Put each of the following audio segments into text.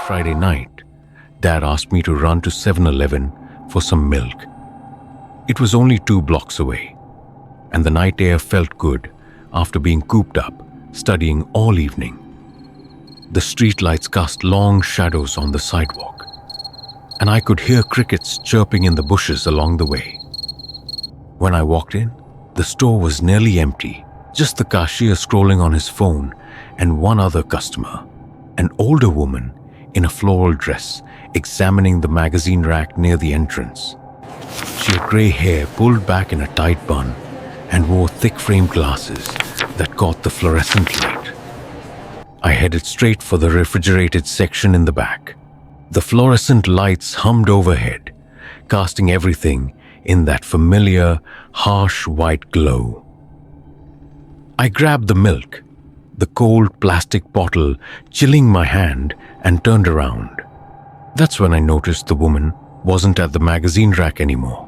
Friday night, Dad asked me to run to 7-Eleven for some milk. It was only 2 blocks away, and the night air felt good after being cooped up, studying all evening. The streetlights cast long shadows on the sidewalk, and I could hear crickets chirping in the bushes along the way. When I walked in, the store was nearly empty, just the cashier scrolling on his phone and one other customer, an older woman in a floral dress examining the magazine rack near the entrance. She had gray hair pulled back in a tight bun and wore thick framed glasses that caught the fluorescent light. I headed straight for the refrigerated section in the back. The fluorescent lights hummed overhead, casting everything in that familiar, harsh white glow. I grabbed the milk, the cold plastic bottle chilling my hand, and turned around. That's when I noticed the woman wasn't at the magazine rack anymore.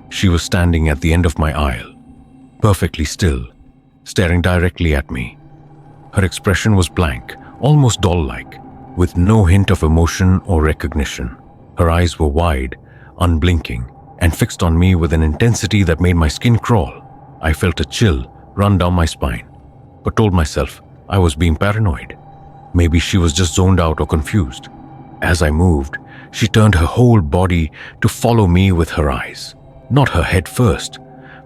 She was standing at the end of my aisle, perfectly still, staring directly at me. Her expression was blank, almost doll-like, with no hint of emotion or recognition. Her eyes were wide, unblinking, and fixed on me with an intensity that made my skin crawl. I felt a chill run down my spine, but told myself I was being paranoid. Maybe she was just zoned out or confused. As I moved, she turned her whole body to follow me with her eyes. Not her head first,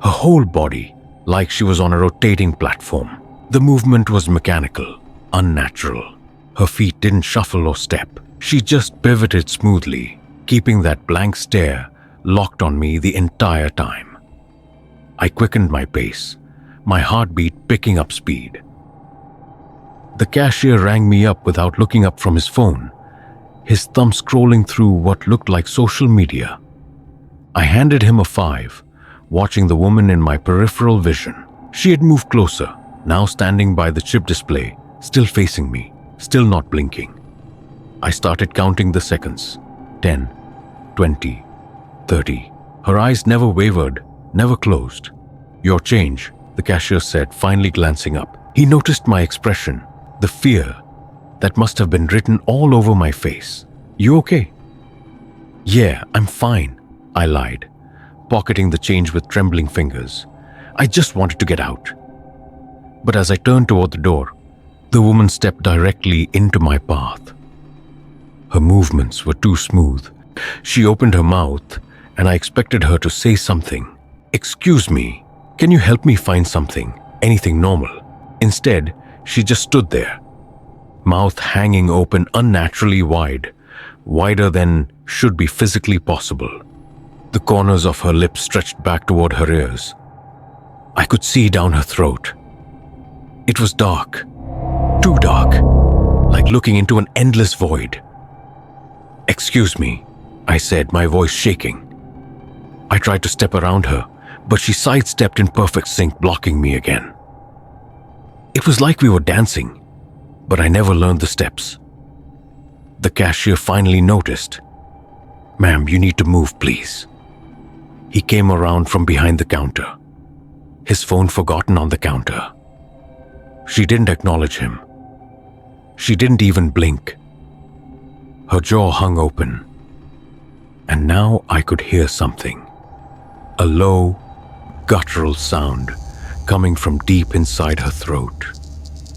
her whole body, like she was on a rotating platform. The movement was mechanical, unnatural. Her feet didn't shuffle or step. She just pivoted smoothly, keeping that blank stare locked on me the entire time. I quickened my pace, my heartbeat picking up speed. The cashier rang me up without looking up from his phone, his thumb scrolling through what looked like social media. I handed him a 5, watching the woman in my peripheral vision. She had moved closer, now standing by the chip display, still facing me, still not blinking. I started counting the seconds. 10, 20, 30. Her eyes never wavered, never closed. "Your change," the cashier said, finally glancing up. He noticed my expression, the fear that must have been written all over my face. "You okay?" "Yeah, I'm fine," I lied, pocketing the change with trembling fingers. "I just wanted to get out." But as I turned toward the door, the woman stepped directly into my path. Her movements were too smooth. She opened her mouth, and I expected her to say something. "Excuse me, can you help me find something? Anything normal?" Instead, she just stood there, mouth hanging open unnaturally wide, wider than should be physically possible. The corners of her lips stretched back toward her ears. I could see down her throat. It was dark, too dark, like looking into an endless void. "Excuse me," I said, my voice shaking. I tried to step around her, but she sidestepped in perfect sync, blocking me again. It was like we were dancing, but I never learned the steps. The cashier finally noticed. "Ma'am, you need to move, please." He came around from behind the counter, his phone forgotten on the counter. She didn't acknowledge him. She didn't even blink. Her jaw hung open, and now I could hear something. A low, guttural sound coming from deep inside her throat.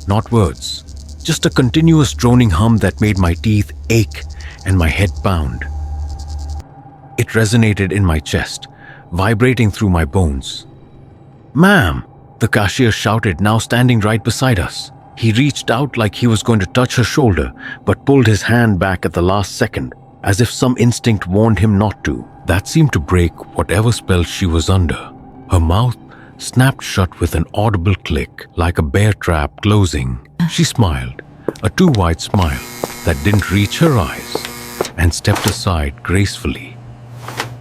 Not words, just a continuous droning hum that made my teeth ache and my head pound. It resonated in my chest, vibrating through my bones. "Ma'am!" the cashier shouted, now standing right beside us. He reached out like he was going to touch her shoulder, but pulled his hand back at the last second, as if some instinct warned him not to. That seemed to break whatever spell she was under. Her mouth snapped shut with an audible click, like a bear trap closing. She smiled, a too wide smile that didn't reach her eyes, and stepped aside gracefully.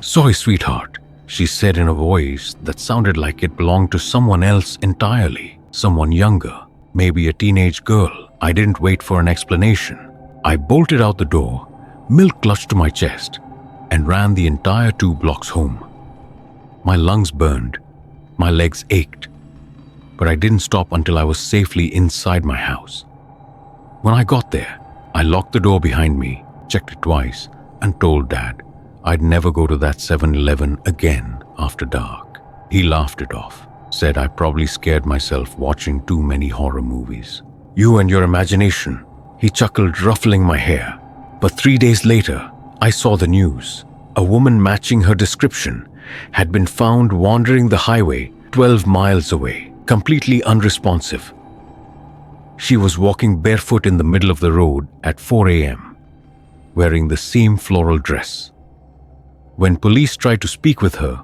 "Sorry, sweetheart," she said in a voice that sounded like it belonged to someone else entirely, someone younger, maybe a teenage girl. I didn't wait for an explanation. I bolted out the door, milk clutched to my chest, and ran the entire 2 blocks home. My lungs burned, my legs ached, but I didn't stop until I was safely inside my house. When I got there, I locked the door behind me checked it twice, and told Dad I'd never go to that 7-Eleven again after dark. He laughed it off, said I probably scared myself watching too many horror movies. You and your imagination, he chuckled, ruffling my hair. But 3 days later, I saw the news. A woman matching her description had been found wandering the highway 12 miles away, completely unresponsive. She was walking barefoot in the middle of the road at 4 a.m., wearing the same floral dress. When police tried to speak with her,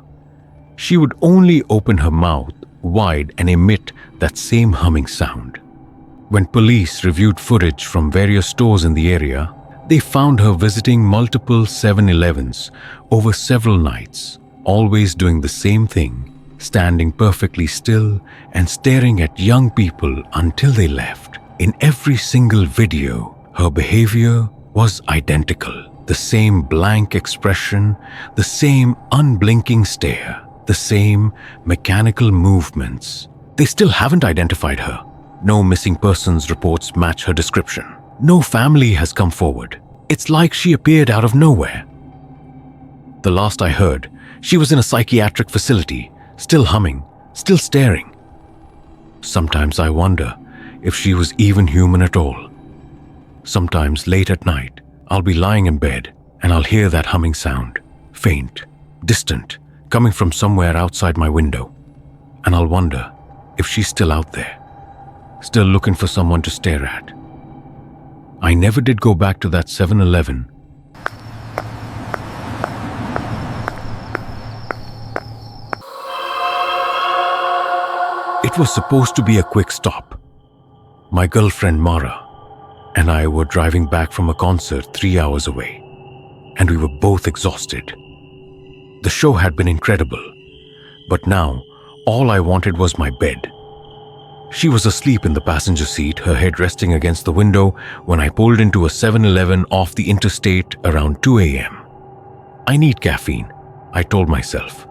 she would only open her mouth wide and emit that same humming sound. When police reviewed footage from various stores in the area, they found her visiting multiple 7-Elevens over several nights, always doing the same thing, standing perfectly still and staring at young people until they left. In every single video, her behavior was identical. The same blank expression, the same unblinking stare, the same mechanical movements. They still haven't identified her. No missing persons reports match her description. No family has come forward. It's like she appeared out of nowhere. The last I heard, she was in a psychiatric facility, still humming, still staring. Sometimes I wonder if she was even human at all. Sometimes late at night, I'll be lying in bed and I'll hear that humming sound, faint, distant, coming from somewhere outside my window. And I'll wonder if she's still out there, still looking for someone to stare at. I never did go back to that 7-Eleven. It was supposed to be a quick stop. My girlfriend Mara and I were driving back from a concert 3 hours away, and we were both exhausted. The show had been incredible, but now all I wanted was my bed. She was asleep in the passenger seat, her head resting against the window when I pulled into a 7-Eleven off the interstate around 2 a.m. I need caffeine, I told myself.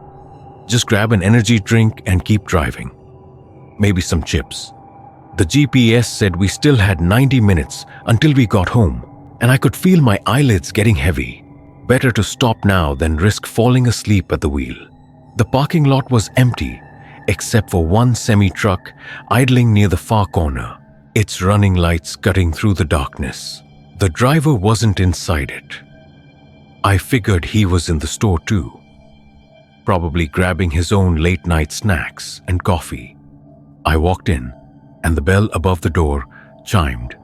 Just grab an energy drink and keep driving. Maybe some chips. The GPS said we still had 90 minutes until we got home, and I could feel my eyelids getting heavy. Better to stop now than risk falling asleep at the wheel. The parking lot was empty, except for one semi-truck idling near the far corner, its running lights cutting through the darkness. The driver wasn't inside it. I figured he was in the store too, probably grabbing his own late-night snacks and coffee. I walked in, and the bell above the door chimed,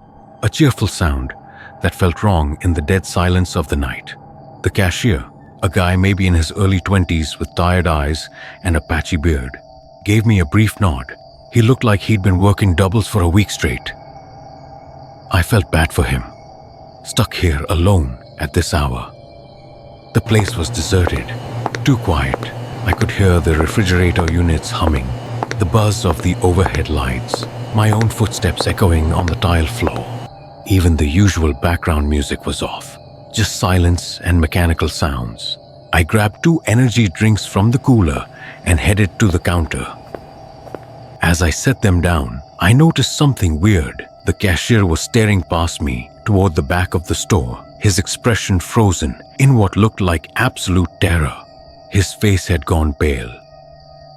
a cheerful sound that felt wrong in the dead silence of the night. The cashier, a guy maybe in his early 20s with tired eyes and a patchy beard, gave me a brief nod. He looked like he'd been working doubles for a week straight. I felt bad for him, stuck here alone at this hour. The place was deserted, too quiet. I could hear the refrigerator units humming, the buzz of the overhead lights, my own footsteps echoing on the tile floor. Even the usual background music was off, just silence and mechanical sounds. I grabbed 2 energy drinks from the cooler and headed to the counter. As I set them down, I noticed something weird. The cashier was staring past me toward the back of the store, his expression frozen in what looked like absolute terror. His face had gone pale,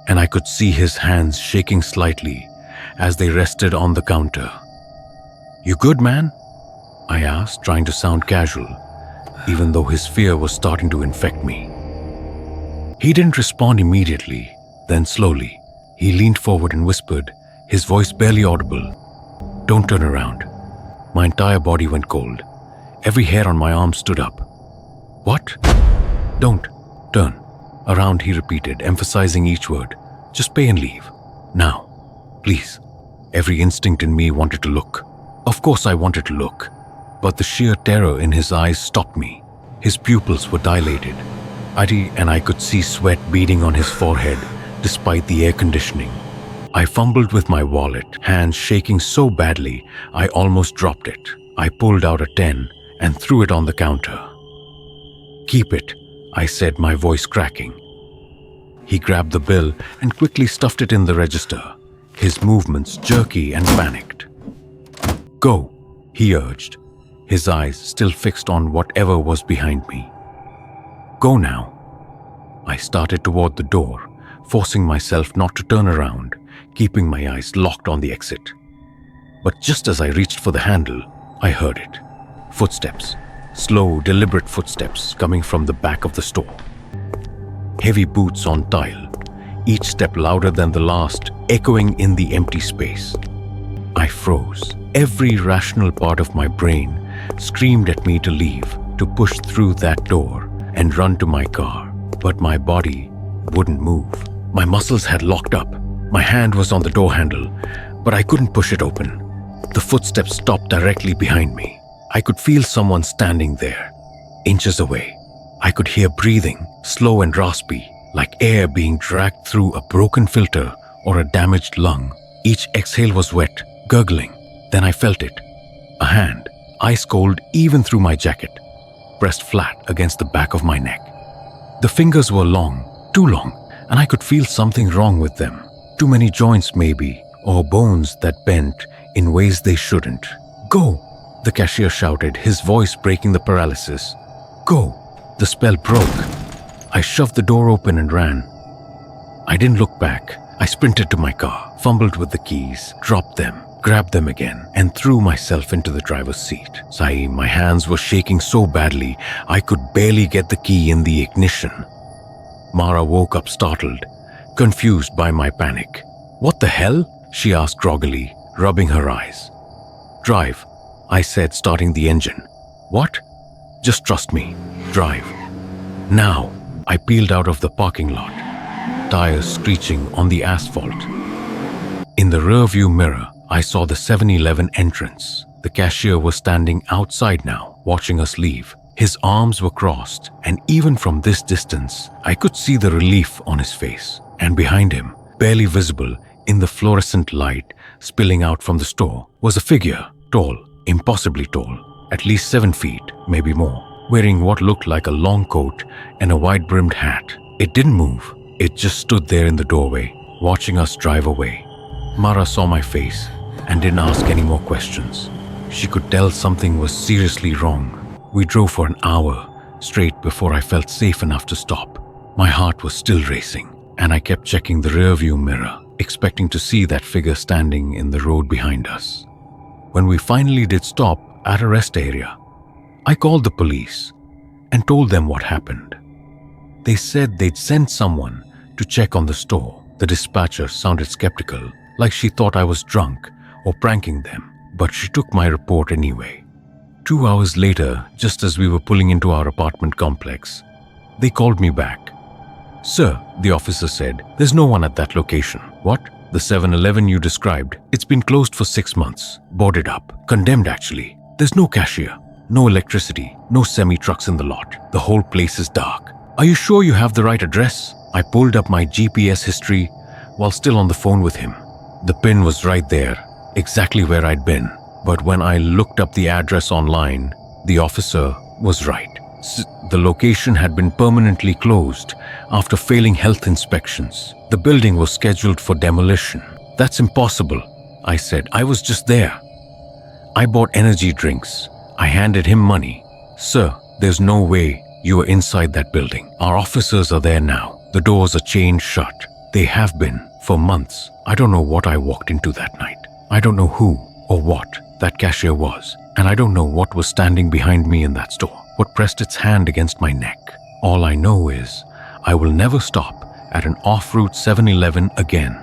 and I could see his hands shaking slightly as they rested on the counter. "You good, man?" I asked, trying to sound casual, even though his fear was starting to infect me. He didn't respond immediately. Then slowly, he leaned forward and whispered, his voice barely audible, "Don't turn around." My entire body went cold. Every hair on my arm stood up. "What?" "Don't turn around," he repeated, emphasizing each word. "Just pay and leave. Now, please." Every instinct in me wanted to look. Of course I wanted to look, but the sheer terror in his eyes stopped me. His pupils were dilated, and I could see sweat beading on his forehead despite the air conditioning. I fumbled with my wallet, hands shaking so badly I almost dropped it. I pulled out a 10 and threw it on the counter. "Keep it," I said, my voice cracking. He grabbed the bill and quickly stuffed it in the register, his movements jerky and panicked. "Go," he urged, his eyes still fixed on whatever was behind me. "Go now." I started toward the door, forcing myself not to turn around, keeping my eyes locked on the exit. But just as I reached for the handle, I heard it. Footsteps. Slow, deliberate footsteps coming from the back of the store. Heavy boots on tile, each step louder than the last, echoing in the empty space. I froze. Every rational part of my brain screamed at me to leave, to push through that door and run to my car. But my body wouldn't move. My muscles had locked up. My hand was on the door handle, but I couldn't push it open. The footsteps stopped directly behind me. I could feel someone standing there, inches away. I could hear breathing, slow and raspy, like air being dragged through a broken filter or a damaged lung. Each exhale was wet, gurgling. Then I felt it. A hand, ice cold even through my jacket, pressed flat against the back of my neck. The fingers were long, too long, and I could feel something wrong with them. Too many joints maybe, or bones that bent in ways they shouldn't. "Go!" the cashier shouted, his voice breaking the paralysis. "Go!" The spell broke. I shoved the door open and ran. I didn't look back. I sprinted to my car, fumbled with the keys, dropped them, grabbed them again, and threw myself into the driver's seat. My hands were shaking so badly, I could barely get the key in the ignition. Mara woke up startled, confused by my panic. "What the hell?" she asked groggily, rubbing her eyes. "Drive," I said, starting the engine. "What?" "Just trust me. Drive." Now, I peeled out of the parking lot, tires screeching on the asphalt. In the rearview mirror, I saw the 7-Eleven entrance. The cashier was standing outside now, watching us leave. His arms were crossed, and even from this distance, I could see the relief on his face. And behind him, barely visible in the fluorescent light spilling out from the store, was a figure, tall, impossibly tall, at least 7 feet, maybe more, wearing what looked like a long coat and a wide-brimmed hat. It didn't move. It just stood there in the doorway, watching us drive away. Mara saw my face and didn't ask any more questions. She could tell something was seriously wrong. We drove for an hour straight before I felt safe enough to stop. My heart was still racing, and I kept checking the rearview mirror, expecting to see that figure standing in the road behind us. When we finally did stop at a rest area, I called the police and told them what happened. They said they'd sent someone to check on the store. The dispatcher sounded skeptical, like she thought I was drunk or pranking them, but she took my report anyway. 2 hours later, just as we were pulling into our apartment complex, they called me back. "Sir," the officer said, "there's no one at that location." "What?" "The 7-Eleven you described, it's been closed for 6 months, boarded up, condemned actually. There's no cashier, no electricity, no semi-trucks in the lot. The whole place is dark." "Are you sure you have the right address?" I pulled up my GPS history while still on the phone with him. The pin was right there, exactly where I'd been. But when I looked up the address online, the officer was right. The location had been permanently closed after failing health inspections. The building was scheduled for demolition. "That's impossible," I said. "I was just there." I bought energy drinks. I handed him money. "Sir, there's no way you were inside that building. Our officers are there now. The doors are chained shut. They have been for months. I don't know what I walked into that night. I don't know who or what that cashier was, and I don't know what was standing behind me in that store, what pressed its hand against my neck. All I know is I will never stop at an off-route 7-Eleven again."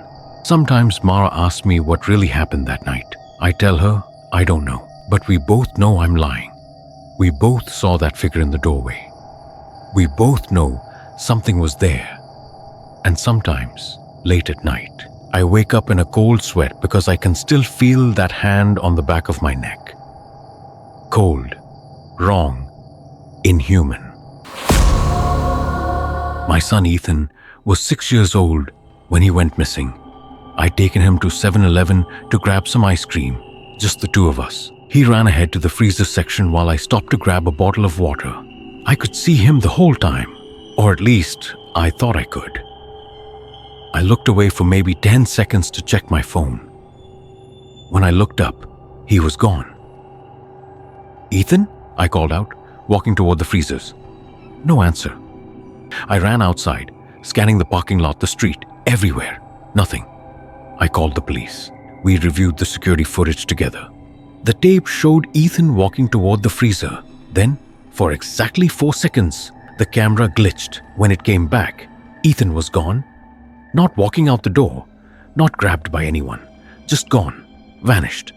Sometimes Mara asks me what really happened that night. I tell her I don't know, but we both know I'm lying. We both saw that figure in the doorway. We both know something was there. And sometimes, late at night, I wake up in a cold sweat because I can still feel that hand on the back of my neck. Cold, wrong, inhuman. My son Ethan was 6 years old when he went missing. I'd taken him to 7-Eleven to grab some ice cream, just the two of us. He ran ahead to the freezer section while I stopped to grab a bottle of water. I could see him the whole time, or at least I thought I could. I looked away for maybe 10 seconds to check my phone. When I looked up, he was gone. "Ethan?" I called out, walking toward the freezers. No answer. I ran outside, scanning the parking lot, the street, everywhere. Nothing. I called the police. We reviewed the security footage together. The tape showed Ethan walking toward the freezer. Then, for exactly 4 seconds, the camera glitched. When it came back, Ethan was gone. Not walking out the door, not grabbed by anyone, just gone, vanished.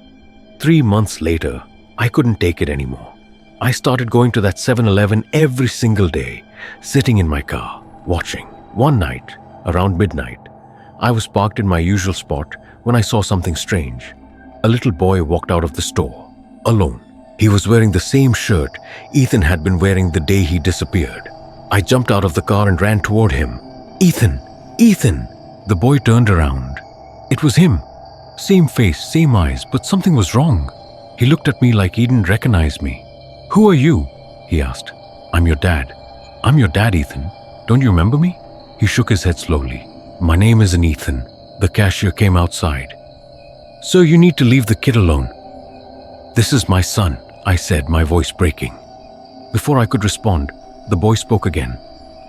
3 months later, I couldn't take it anymore. I started going to that 7-Eleven every single day, sitting in my car, watching. One night, around midnight, I was parked in my usual spot when I saw something strange. A little boy walked out of the store, alone. He was wearing the same shirt Ethan had been wearing the day he disappeared. I jumped out of the car and ran toward him. "Ethan! Ethan!" The boy turned around. It was him. Same face, same eyes, but something was wrong. He looked at me like he didn't recognize me. "Who are you?" he asked. "I'm your dad." "I'm your dad, Ethan. Don't you remember me?" He shook his head slowly. "My name isn't Ethan." The cashier came outside. "So you need to leave the kid alone." "This is my son," I said, my voice breaking. Before I could respond, the boy spoke again.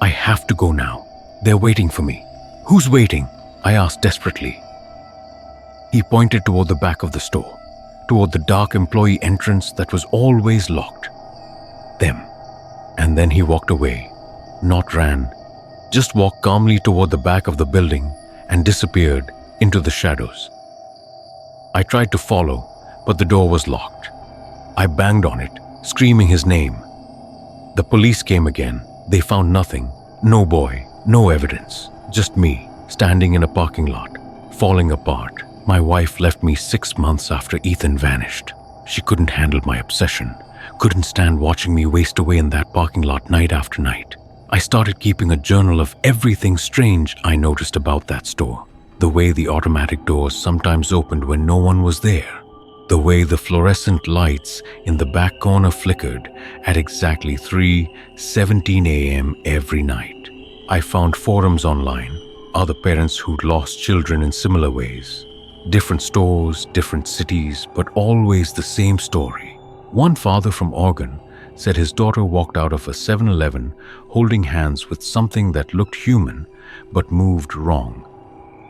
"I have to go now. They're waiting for me." "Who's waiting?" I asked desperately. He pointed toward the back of the store, toward the dark employee entrance that was always locked. Them. And then he walked away, not ran, just walked calmly toward the back of the building and disappeared into the shadows. I tried to follow, but the door was locked. I banged on it, screaming his name. The police came again. They found nothing. No boy, no evidence. Just me, standing in a parking lot, falling apart. My wife left me 6 months after Ethan vanished. She couldn't handle my obsession, couldn't stand watching me waste away in that parking lot night after night. I started keeping a journal of everything strange I noticed about that store. The way the automatic doors sometimes opened when no one was there. The way the fluorescent lights in the back corner flickered at exactly 3:17 a.m. every night. I found forums online, other parents who'd lost children in similar ways. Different stores, different cities, but always the same story. One father from Oregon said his daughter walked out of a 7-Eleven holding hands with something that looked human but moved wrong,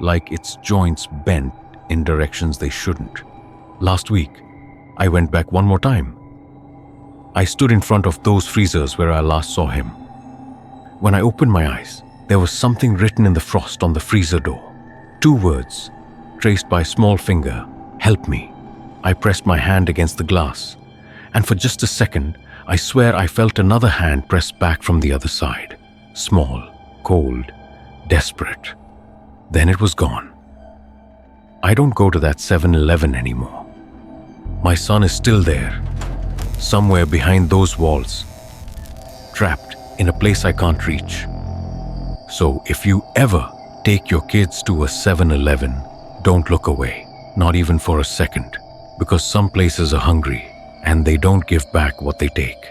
like its joints bent in directions they shouldn't. Last week, I went back one more time. I stood in front of those freezers where I last saw him. When I opened my eyes, there was something written in the frost on the freezer door. 2 words, traced by a small finger, "Help me." I pressed my hand against the glass, and for just a second, I swear I felt another hand press back from the other side. Small, cold, desperate. Then it was gone. I don't go to that 7-Eleven anymore. My son is still there, somewhere behind those walls, trapped in a place I can't reach. So if you ever take your kids to a 7-Eleven, don't look away, not even for a second, because some places are hungry and they don't give back what they take.